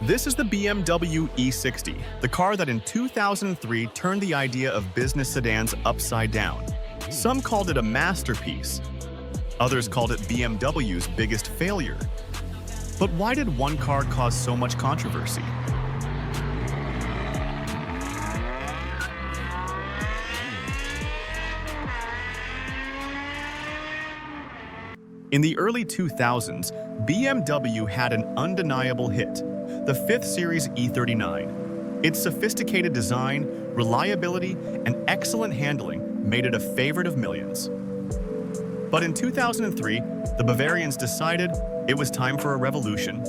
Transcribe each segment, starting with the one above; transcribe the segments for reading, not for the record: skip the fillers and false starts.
This is the BMW E60, the car that in 2003 turned the idea of business sedans upside down. Some called it a masterpiece. Others called it BMW's biggest failure. But why did one car cause so much controversy? In the early 2000s, BMW had an undeniable hit, the 5th Series E39. Its sophisticated design, reliability, and excellent handling made it a favorite of millions. But in 2003, the Bavarians decided it was time for a revolution.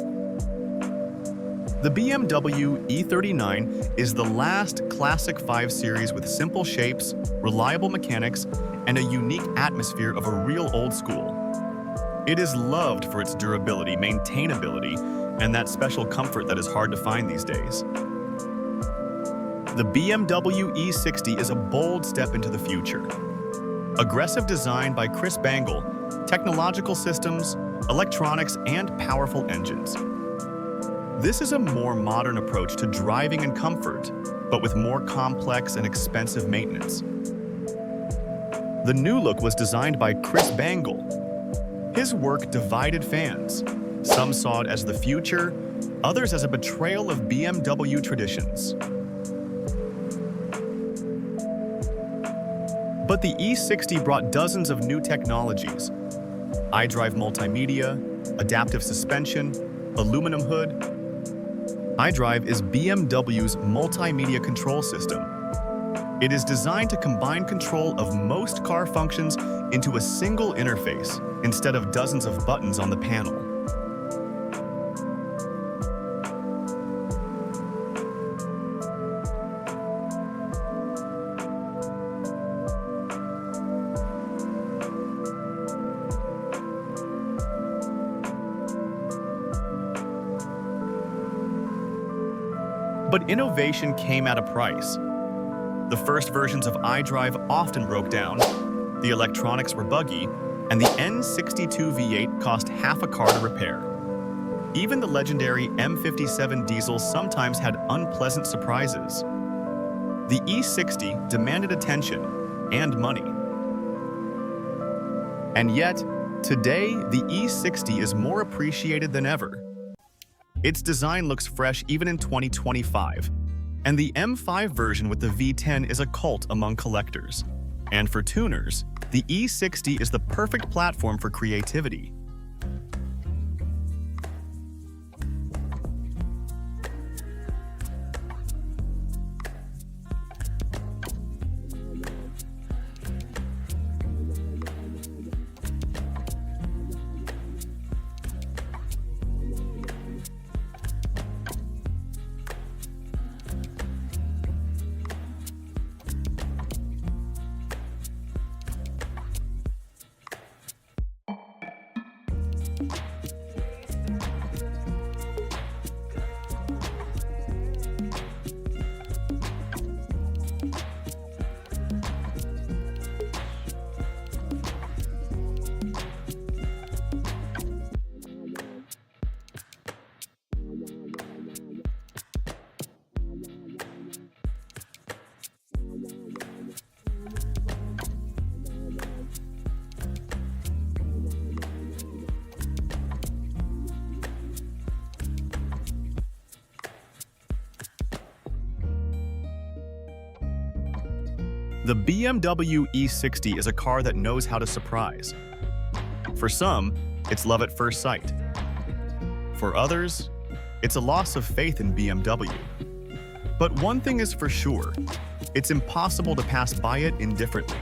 The BMW E39 is the last classic 5 Series with simple shapes, reliable mechanics, and a unique atmosphere of a real old school. It is loved for its durability, maintainability, and that special comfort that is hard to find these days. The BMW E60 is a bold step into the future. Aggressive design by Bangle, technological systems, electronics, and powerful engines. This is a more modern approach to driving and comfort, but with more complex and expensive maintenance. The new look was designed by Bangle. His work divided fans. Some saw it as the future, others as a betrayal of BMW traditions. But the E60 brought dozens of new technologies: iDrive multimedia, adaptive suspension, aluminum hood. iDrive is BMW's multimedia control system. It is designed to combine control of most car functions into a single interface instead of dozens of buttons on the panel. But innovation came at a price. The first versions of iDrive often broke down, the electronics were buggy, and the N62 V8 cost half a car to repair. Even the legendary M57 diesel sometimes had unpleasant surprises. The E60 demanded attention and money. And yet, today, the E60 is more appreciated than ever. Its design looks fresh even in 2025. And the M5 version with the V10 is a cult among collectors. And for tuners, the E60 is the perfect platform for creativity. The BMW E60 is a car that knows how to surprise. For some, it's love at first sight. For others, it's a loss of faith in BMW. But one thing is for sure, it's impossible to pass by it indifferently.